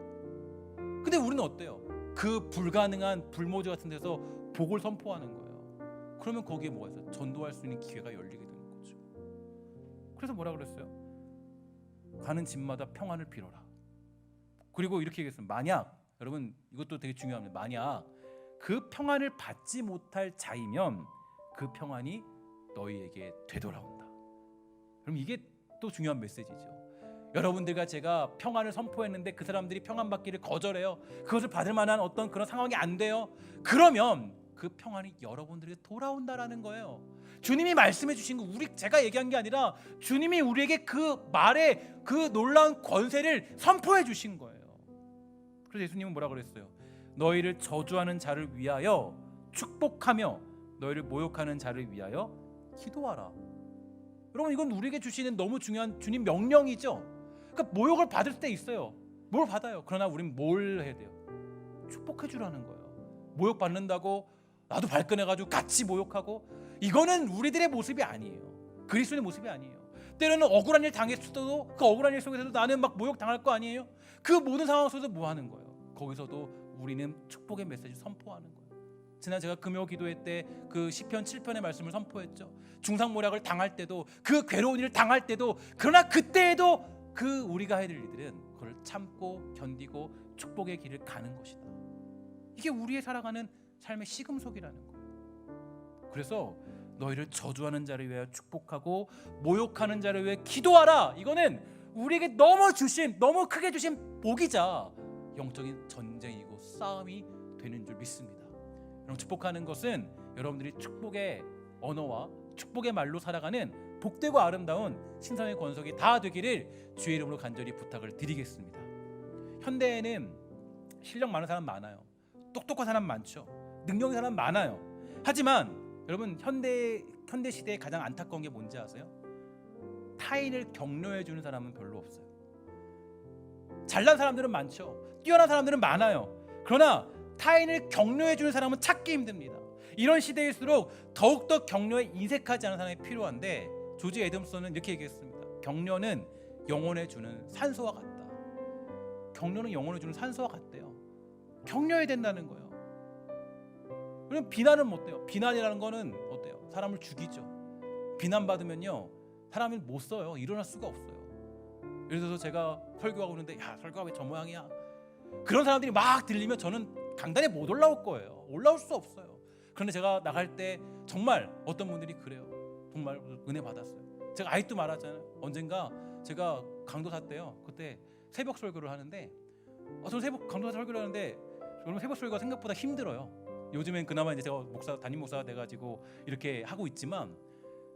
근데 우리는 어때요? 그 불가능한 불모지 같은 데서 복을 선포하는 거예요. 그러면 거기에 뭐가 있어요? 전도할 수 있는 기회가 열리게 되는 거죠. 그래서 뭐라 그랬어요? 가는 집마다 평안을 빌어라. 그리고 이렇게 얘기했어요. 만약, 여러분 이것도 되게 중요합니다. 만약 그 평안을 받지 못할 자이면 그 평안이 너희에게 되돌아온다. 그럼 이게 또 중요한 메시지죠. 여러분들과 제가 평안을 선포했는데 그 사람들이 평안 받기를 거절해요. 그것을 받을 만한 어떤 그런 상황이 안 돼요. 그러면 그 평안이 여러분들에게 돌아온다라는 거예요. 주님이 말씀해 주신 거 제가 얘기한 게 아니라 주님이 우리에게 그 말의 그 놀라운 권세를 선포해 주신 거예요. 그래서 예수님은 뭐라 그랬어요? 너희를 저주하는 자를 위하여 축복하며 너희를 모욕하는 자를 위하여 기도하라. 여러분, 이건 우리에게 주시는 너무 중요한 주님 명령이죠. 그러니까 모욕을 받을 때 있어요. 뭘 받아요? 그러나 우린 뭘 해야 돼요? 축복해 주라는 거예요. 모욕 받는다고 나도 발끈해가지고 같이 모욕하고, 이거는 우리들의 모습이 아니에요. 그리스도의 모습이 아니에요. 때로는 억울한 일 당했어도 그 억울한 일 속에서도 나는 막 모욕 당할 거 아니에요. 그 모든 상황 속에서 뭐 하는 거예요? 거기서도 우리는 축복의 메시지 선포하는 거예요. 지난 제가 금요 기도회 때 그 시편 7편의 말씀을 선포했죠. 중상모략을 당할 때도, 그 괴로운 일을 당할 때도, 그러나 그때에도 그 우리가 해야 될 일들은 그걸 참고 견디고 축복의 길을 가는 것이다. 이게 우리의 살아가는 삶의 시금석이라는 거예요. 그래서 너희를 저주하는 자를 위하여 축복하고 모욕하는 자를 위해 기도하라. 이거는 우리에게 너무 크게 주신 복이자 영적인 전쟁이고 싸움이 되는 줄 믿습니다. 여러분, 축복하는 것은 여러분들이 축복의 언어와 축복의 말로 살아가는 복되고 아름다운 신성의 권속이 다 되기를 주의 이름으로 간절히 부탁을 드리겠습니다. 현대에는 실력 많은 사람 많아요. 똑똑한 사람 많죠. 능력 있는 사람 많아요. 하지만 여러분, 현대 시대에 가장 안타까운 게 뭔지 아세요? 타인을 격려해 주는 사람은 별로 없어요. 잘난 사람들은 많죠. 뛰어난 사람들은 많아요. 그러나 타인을 격려해 주는 사람은 찾기 힘듭니다. 이런 시대일수록 더욱더 격려에 인색하지 않은 사람이 필요한데, 조지 애덤슨은 이렇게 얘기했습니다. 격려는 영혼에 주는 산소와 같다. 격려는 영혼에 주는 산소와 같대요. 격려해야 된다는 거예요. 그럼 비난은 어때요? 비난이라는 거는 어때요? 사람을 죽이죠. 비난받으면요 사람이 못 써요. 일어날 수가 없어요. 예를 들어서 제가 설교하고 있는데, 야 설교가 왜 저 모양이야? 그런 사람들이 막 들리면 저는 강단에 못 올라올 거예요. 올라올 수 없어요. 그런데 제가 나갈 때 정말 어떤 분들이 그래요. 정말 은혜 받았어요. 제가 아직도 말하잖아요. 언젠가 제가 강도사 때요. 그때 새벽 설교를 하는데 저는 강도사 설교를 하는데 여러분 새벽 설교가 생각보다 힘들어요. 요즘엔 그나마 이제 제가 담임 목사가 돼가지고 이렇게 하고 있지만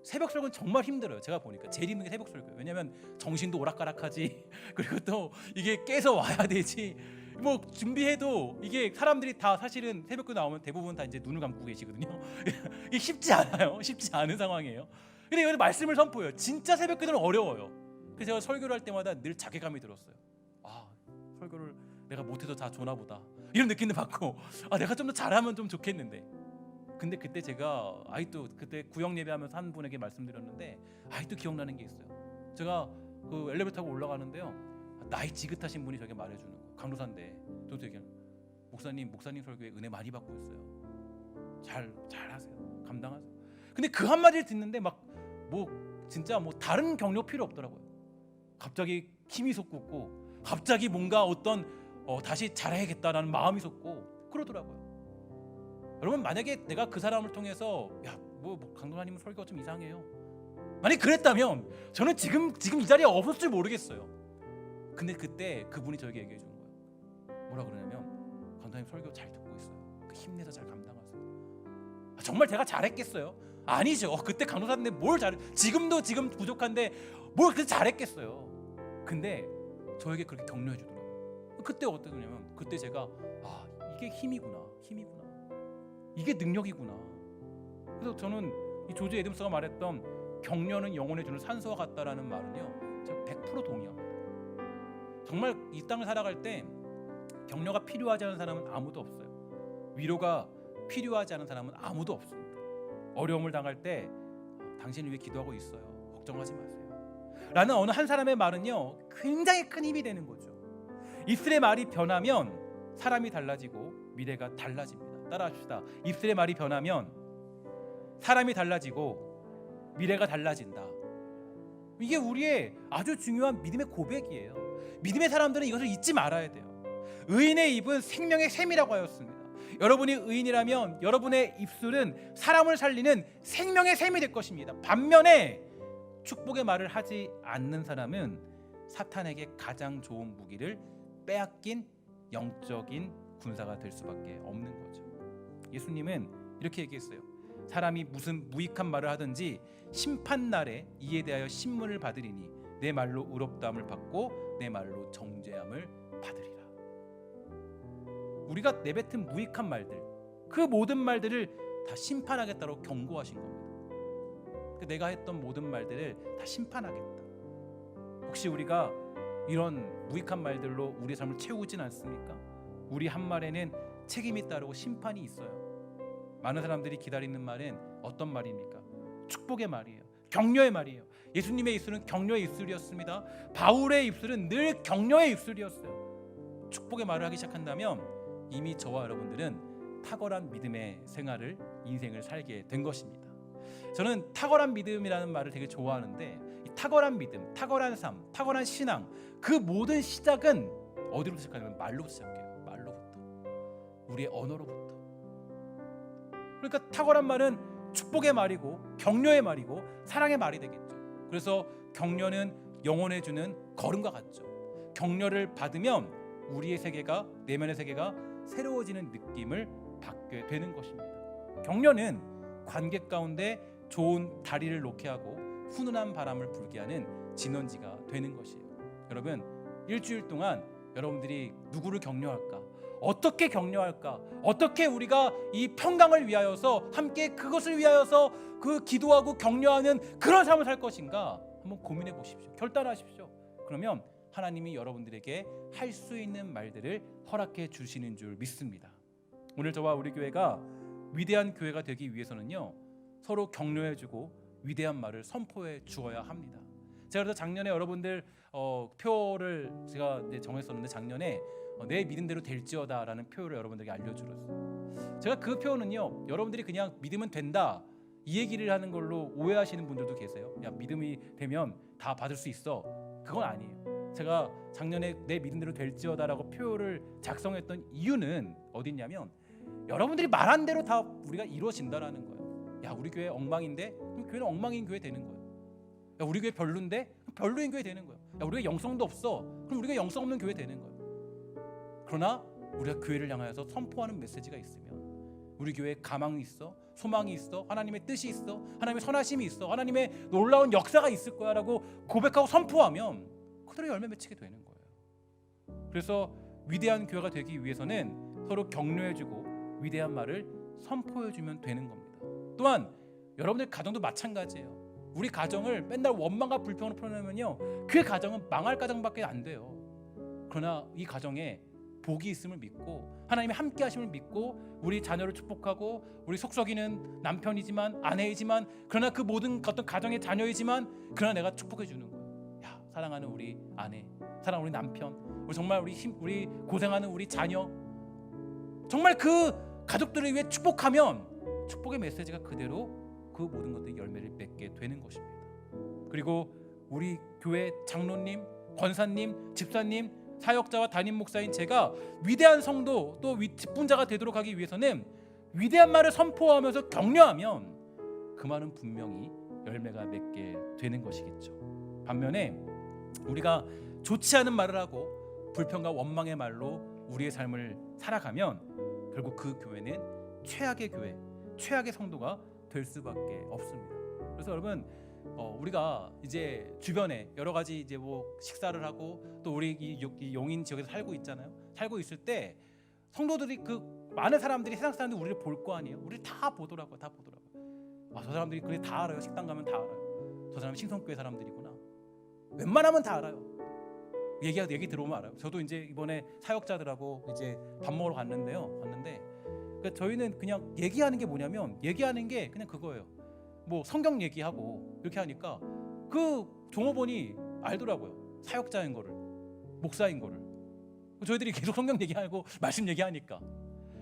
새벽 설교는 정말 힘들어요. 제가 보니까 제일 힘든 게 새벽 설교예요. 왜냐하면 정신도 오락가락하지 그리고 또 이게 깨서 와야 되지 뭐 준비해도 이게 사람들이 다 사실은 새벽교 나오면 대부분 다 이제 눈을 감고 계시거든요. 이게 쉽지 않아요. 쉽지 않은 상황이에요. 근데 여기서 말씀을 선포해요. 진짜 새벽교는 어려워요. 그래서 제가 설교를 할 때마다 늘 자괴감이 들었어요. 설교를 내가 못해도 다 좋나 보다 이런 느낌도 받고 내가 좀 더 잘하면 좀 좋겠는데 근데 그때 제가 아직도 그때 구역 예배하면서 한 분에게 말씀드렸는데 아직도 기억나는 게 있어요. 제가 그 엘리베이터 타고 올라가는데요. 나이 지긋하신 분이 저에게 말해주는 거예요. 강도사인데 저도 얘기해요. 목사님 설교에 은혜 많이 받고 있어요. 잘하세요. 감당하세요. 근데 그 한마디를 듣는데 진짜 다른 격려 필요 없더라고요. 갑자기 힘이 솟고 갑자기 뭔가 다시 잘해야겠다라는 마음이 솟고 그러더라고요. 여러분 만약에 내가 그 사람을 통해서 강도사님 설교가 좀 이상해요. 만약 그랬다면 저는 지금 이 자리에 없었을 줄 모르겠어요. 근데 그때 그분이 저에게 얘기해 주는 거예요. 뭐라 그러냐면 강도사님 설교 잘 듣고 있어요. 힘내서 잘 감당하세요. 정말 제가 잘했겠어요? 아니죠. 그때 강도사님 뭘 지금 부족한데 뭘 그렇게 잘했겠어요. 근데 저에게 그렇게 격려해 주더라고요. 그때 어떠냐면 그때 제가 이게 힘이구나. 이게 능력이구나. 그래서 저는 이 조지 애덤스가 말했던 격려는 영혼에 주는 산소와 같다라는 말은요, 제가 100% 동의합니다. 정말 이 땅을 살아갈 때 격려가 필요하지 않은 사람은 아무도 없어요. 위로가 필요하지 않은 사람은 아무도 없습니다. 어려움을 당할 때 당신을 위해 기도하고 있어요. 걱정하지 마세요. 라는 어느 한 사람의 말은요, 굉장히 큰 힘이 되는 거죠. 입술의 말이 변하면 사람이 달라지고 미래가 달라집니다. 따라합시다. 입술의 말이 변하면 사람이 달라지고 미래가 달라진다. 이게 우리의 아주 중요한 믿음의 고백이에요. 믿음의 사람들은 이것을 잊지 말아야 돼요. 의인의 입은 생명의 샘이라고 하였습니다. 여러분이 의인이라면 여러분의 입술은 사람을 살리는 생명의 샘이 될 것입니다. 반면에 축복의 말을 하지 않는 사람은 사탄에게 가장 좋은 무기를 빼앗긴 영적인 군사가 될 수밖에 없는 거죠. 예수님은 이렇게 얘기했어요. 사람이 무슨 무익한 말을 하든지 심판날에 이에 대하여 신문을 받으리니 내 말로 의롭다함을 받고 내 말로 정죄함을 받으리라. 우리가 내뱉은 무익한 말들, 그 모든 말들을 다 심판하겠다고 경고하신 겁니다. 내가 했던 모든 말들을 다 심판하겠다. 혹시 우리가 이런 무익한 말들로 우리의 삶을 채우진 않습니까? 우리 한 말에는 책임이 따르고 심판이 있어요. 많은 사람들이 기다리는 말은 어떤 말입니까? 축복의 말이에요. 격려의 말이에요. 예수님의 입술은 격려의 입술이었습니다. 바울의 입술은 늘 격려의 입술이었어요. 축복의 말을 하기 시작한다면 이미 저와 여러분들은 탁월한 믿음의 생활을, 인생을 살게 된 것입니다. 저는 탁월한 믿음이라는 말을 되게 좋아하는데, 이 탁월한 믿음, 탁월한 삶, 탁월한 신앙, 그 모든 시작은 어디로 시작하냐면 말로 시작해요. 말로부터, 우리의 언어로부터. 그러니까 탁월한 말은 축복의 말이고 격려의 말이고 사랑의 말이 되겠죠. 그래서 격려는 영혼에 주는 걸음과 같죠. 격려를 받으면 우리의 세계가, 내면의 세계가 새로워지는 느낌을 받게 되는 것입니다. 격려는 관계 가운데 좋은 다리를 놓게 하고 훈훈한 바람을 불게 하는 진원지가 되는 것이에요. 여러분, 일주일 동안 여러분들이 누구를 격려할까? 어떻게 격려할까? 어떻게 우리가 이 평강을 위하여서 함께 그것을 위하여서 그 기도하고 격려하는 그런 삶을 살 것인가? 한번 고민해 보십시오. 결단하십시오. 그러면 하나님이 여러분들에게 할 수 있는 말들을 허락해 주시는 줄 믿습니다. 오늘 저와 우리 교회가 위대한 교회가 되기 위해서는요, 서로 격려해주고 위대한 말을 선포해 주어야 합니다. 제가 그래서 작년에 여러분들 표를 제가 이제 정했었는데, 작년에 내 믿음대로 될지어다라는 표를 여러분들에게 알려주었어요. 제가 그 표는요, 여러분들이 그냥 믿으면 된다 이 얘기를 하는 걸로 오해하시는 분들도 계세요. 야, 믿음이 되면 다 받을 수 있어. 그건 아니에요. 제가 작년에 내 믿음대로 될지어다라고 표를 작성했던 이유는 어디 있냐면 여러분들이 말한 대로 다 우리가 이루어진다라는 거예요. 야, 우리 교회 엉망인데 그럼 교회는 엉망인 교회 되는 거예요. 야, 우리 교회 별론데 그럼 별로인 교회 되는 거예요. 야, 우리가 영성도 없어 그럼 우리가 영성 없는 교회 되는 거예요. 그러나 우리가 교회를 향하여서 선포하는 메시지가 있으면 우리 교회에 가망이 있어, 소망이 있어, 하나님의 뜻이 있어, 하나님의 선하심이 있어, 하나님의 놀라운 역사가 있을 거야 라고 고백하고 선포하면 그대로 열매 맺히게 되는 거예요. 그래서 위대한 교회가 되기 위해서는 서로 격려해주고 위대한 말을 선포해주면 되는 겁니다. 또한 여러분들 가정도 마찬가지예요. 우리 가정을 맨날 원망과 불평으로 풀어내면요, 그 가정은 망할 가정밖에 안 돼요. 그러나 이 가정에 복이 있음을 믿고 하나님의 함께 하심을 믿고 우리 자녀를 축복하고 우리 속썩이는 남편이지만 아내이지만 그러나 그 모든 어떤 가정의 자녀이지만 그러나 내가 축복해 주는 거예요. 야, 사랑하는 우리 아내, 사랑하는 우리 남편, 우리 정말 우리 고생하는 우리 자녀, 정말 그 가족들을 위해 축복하면 축복의 메시지가 그대로 그 모든 것들이 열매를 맺게 되는 것입니다. 그리고 우리 교회 장로님, 권사님, 집사님, 사역자와 담임 목사인 제가 위대한 성도 또 직분자가 되도록 하기 위해서는 위대한 말을 선포하면서 격려하면 그 말은 분명히 열매가 맺게 되는 것이겠죠. 반면에 우리가 좋지 않은 말을 하고 불평과 원망의 말로 우리의 삶을 살아가면 결국 그 교회는 최악의 교회, 최악의 성도가 될 수밖에 없습니다. 그래서 여러분, 우리가 이제 주변에 여러 가지 이제 뭐 식사를 하고 또 우리 이 용인 지역에서 살고 있잖아요. 살고 있을 때 성도들이 그 많은 사람들이 세상 사람들이 우리를 볼 거 아니에요. 우리를 다 보더라고요. 저 사람들이 그래 다 알아요. 식당 가면 다 알아요. 저 사람은 신성교회 사람들이구나. 웬만하면 다 알아요. 얘기 들어오면 알아요. 저도 이제 이번에 사역자들하고 이제 밥 먹으러 갔는데 그러니까 저희는 그냥 얘기하는 게 뭐냐면 얘기하는 게 그냥 그거예요. 뭐 성경 얘기하고 이렇게 하니까 그 종업원이 알더라고요. 사역자인 거를, 목사인 거를. 저희들이 계속 성경 얘기하고 말씀 얘기하니까.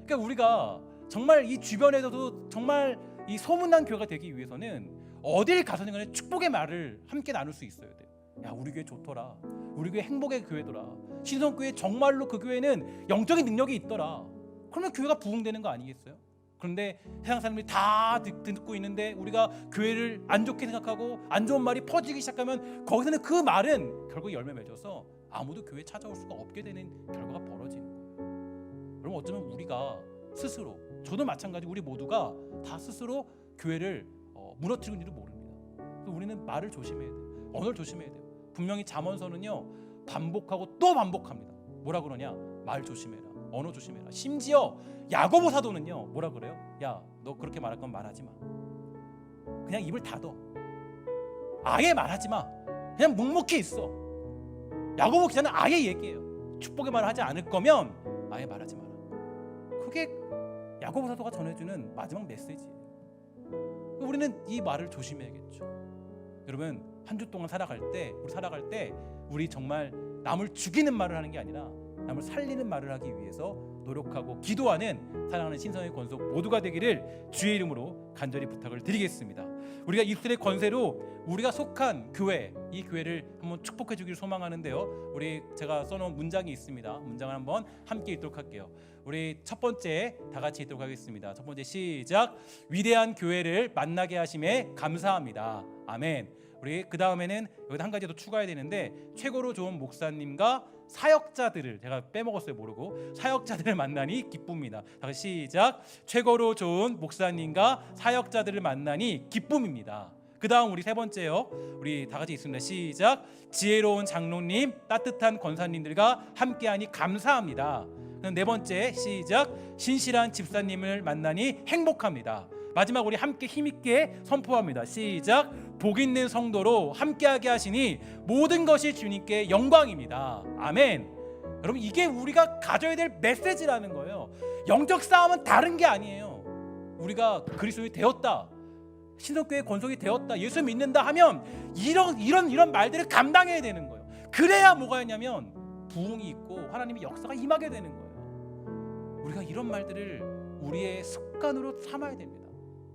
그러니까 우리가 정말 이 주변에서도 정말 이 소문난 교회가 되기 위해서는 어딜 가서는 간에 축복의 말을 함께 나눌 수 있어야 돼요. 야, 우리 교회 좋더라. 우리 교회 행복의 교회더라. 신성교회 정말로 그 교회는 영적인 능력이 있더라. 그러면 교회가 부흥되는 거 아니겠어요? 그런데 세상 사람들이 다 듣고 있는데 우리가 교회를 안 좋게 생각하고 안 좋은 말이 퍼지기 시작하면 거기서는 그 말은 결국 열매 맺어서 아무도 교회에 찾아올 수가 없게 되는 결과가 벌어지는 거예요. 여러분, 어쩌면 우리가 스스로, 저도 마찬가지, 우리 모두가 다 스스로 교회를 무너뜨리는지도 모릅니다. 그래서 우리는 말을 조심해야 돼요. 언어를 조심해야 돼요. 분명히 잠언서는요, 반복하고 또 반복합니다. 뭐라 그러냐? 말 조심해라, 언어 조심해라. 심지어 야고보 사도는요, 뭐라 그래요? 야, 너 그렇게 말할 건 말하지 마. 그냥 입을 닫어. 아예 말하지 마. 그냥 묵묵히 있어. 야고보 기자는 아예 얘기해요. 축복의 말을 하지 않을 거면 아예 말하지 마라. 그게 야고보 사도가 전해주는 마지막 메시지예요. 우리는 이 말을 조심해야겠죠. 여러분, 한 주 동안 살아갈 때 우리 정말 남을 죽이는 말을 하는 게 아니라 남을 살리는 말을 하기 위해서 노력하고 기도하는 사랑하는 신성의 권속 모두가 되기를 주의 이름으로 간절히 부탁을 드리겠습니다. 우리가 이스라엘 권세로 우리가 속한 교회, 이 교회를 한번 축복해 주기를 소망하는데요. 제가 써놓은 문장이 있습니다. 문장을 한번 함께 읽도록 할게요. 우리 첫 번째 다 같이 읽도록 하겠습니다. 첫 번째 시작. 위대한 교회를 만나게 하심에 감사합니다. 아멘. 우리 그 다음에는 여기다 한 가지 더 추가해야 되는데, 최고로 좋은 목사님과 사역자들을, 제가 빼먹었어요, 모르고, 사역자들을 만나니 기쁨이다. 다시 시작. 최고로 좋은 목사님과 사역자들을 만나니 기쁨입니다. 그 다음 우리 세 번째요. 우리 다 같이 있습니다. 시작. 지혜로운 장로님, 따뜻한 권사님들과 함께하니 감사합니다. 네 번째 시작. 신실한 집사님을 만나니 행복합니다. 마지막 우리 함께 힘있게 선포합니다. 시작. 복 있는 성도로 함께하게 하시니 모든 것이 주님께 영광입니다. 아멘. 여러분, 이게 우리가 가져야 될 메시지라는 거예요. 영적 싸움은 다른 게 아니에요. 우리가 그리스도인이 되었다, 신성교회 권속이 되었다, 예수 믿는다 하면 이런 말들을 감당해야 되는 거예요. 그래야 뭐가 있냐면 부흥이 있고 하나님의 역사가 임하게 되는 거예요. 우리가 이런 말들을 우리의 습관으로 삼아야 됩니다.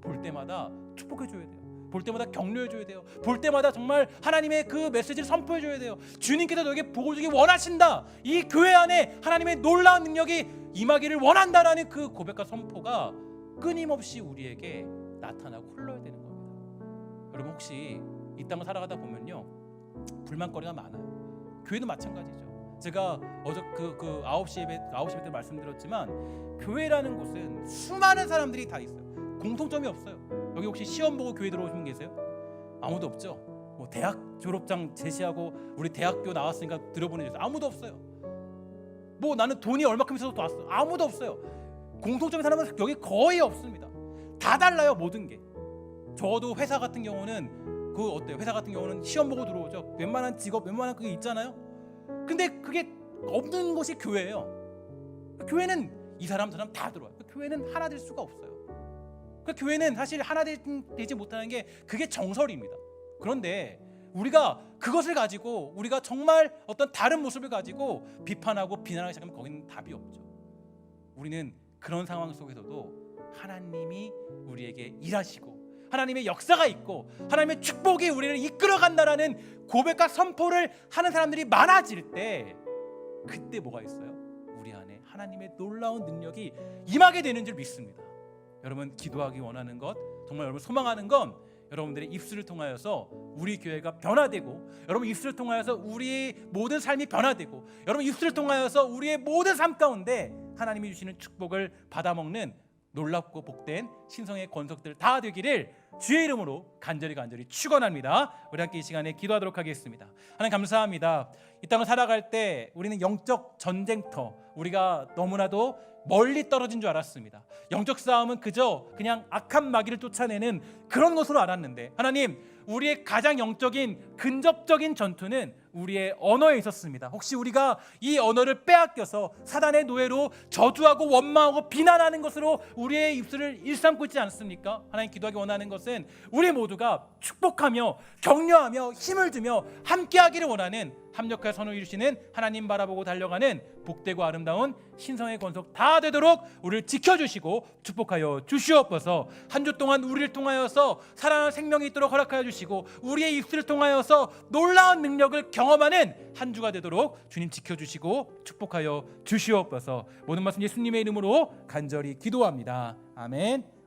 볼 때마다 축복해 줘야 돼요. 볼 때마다 격려해줘야 돼요. 볼 때마다 정말 하나님의 그 메시지를 선포해줘야 돼요. 주님께서 너에게 복을 주기 원하신다. 이 교회 안에 하나님의 놀라운 능력이 임하기를 원한다라는 그 고백과 선포가 끊임없이 우리에게 나타나고 흘러야 되는 겁니다. 여러분 혹시 이 땅을 살아가다 보면요 불만거리가 많아요. 교회도 마찬가지죠. 제가 어제 그 9시 예배 때 말씀드렸지만 교회라는 곳은 수많은 사람들이 다 있어요. 공통점이 없어요. 여기 혹시 시험 보고 교회 들어오신 분 계세요? 아무도 없죠. 뭐 대학 졸업장 제시하고 우리 대학교 나왔으니까 들어보는 줄 아무도 없어요. 뭐 나는 돈이 얼마큼 있어서 또 왔어. 아무도 없어요. 공통점의 사람은 여기 거의 없습니다. 다 달라요. 모든 게. 저도 회사 같은 경우는 그 어때요? 회사 같은 경우는 시험 보고 들어오죠. 웬만한 직업, 웬만한 그게 있잖아요. 근데 그게 없는 것이 교회예요. 교회는 이 사람 저 사람 다 들어와요. 교회는 하나 될 수가 없어요. 그 교회는 사실 하나 되지 못하는 게 그게 정설입니다. 그런데 우리가 그것을 가지고 우리가 정말 어떤 다른 모습을 가지고 비판하고 비난하기 시작하면 거기는 답이 없죠. 우리는 그런 상황 속에서도 하나님이 우리에게 일하시고 하나님의 역사가 있고 하나님의 축복이 우리를 이끌어간다라는 고백과 선포를 하는 사람들이 많아질 때 그때 뭐가 있어요? 우리 안에 하나님의 놀라운 능력이 임하게 되는 줄 믿습니다. 여러분 기도하기 원하는 것, 정말 여러분 소망하는 건 여러분들의 입술을 통하여서 우리 교회가 변화되고 여러분 입술을 통하여서 우리의 모든 삶이 변화되고 여러분 입술을 통하여서 우리의 모든 삶 가운데 하나님이 주시는 축복을 받아먹는 놀랍고 복된 신성의 권속들 다 되기를 주의 이름으로 간절히 축원합니다. 우리 함께 이 시간에 기도하도록 하겠습니다. 하나님 감사합니다. 이 땅을 살아갈 때 우리는 영적 전쟁터, 우리가 너무나도 멀리 떨어진 줄 알았습니다. 영적 싸움은 그냥 악한 마귀를 쫓아내는 그런 것으로 알았는데 하나님, 우리의 가장 영적인 근접적인 전투는 우리의 언어에 있었습니다. 혹시 우리가 이 언어를 빼앗겨서 사단의 노예로 저주하고 원망하고 비난하는 것으로 우리의 입술을 일삼고 있지 않습니까? 하나님, 기도하기 원하는 것은 우리 모두가 축복하며 격려하며 힘을 주며 함께하기를 원하는 합력하여 선을 이루시는 하나님 바라보고 달려가는 복되고 아름다운 신성의 권속 다 되도록 우리를 지켜주시고 축복하여 주시옵소서. 한 주 동안 우리를 통하여서 살아나는 생명이 있도록 허락하여 주시고 우리의 입술을 통하여서 놀라운 능력을 경험하는 한 주가 되도록 주님 지켜주시고 축복하여 주시옵소서. 모든 말씀 예수님의 이름으로 간절히 기도합니다. 아멘.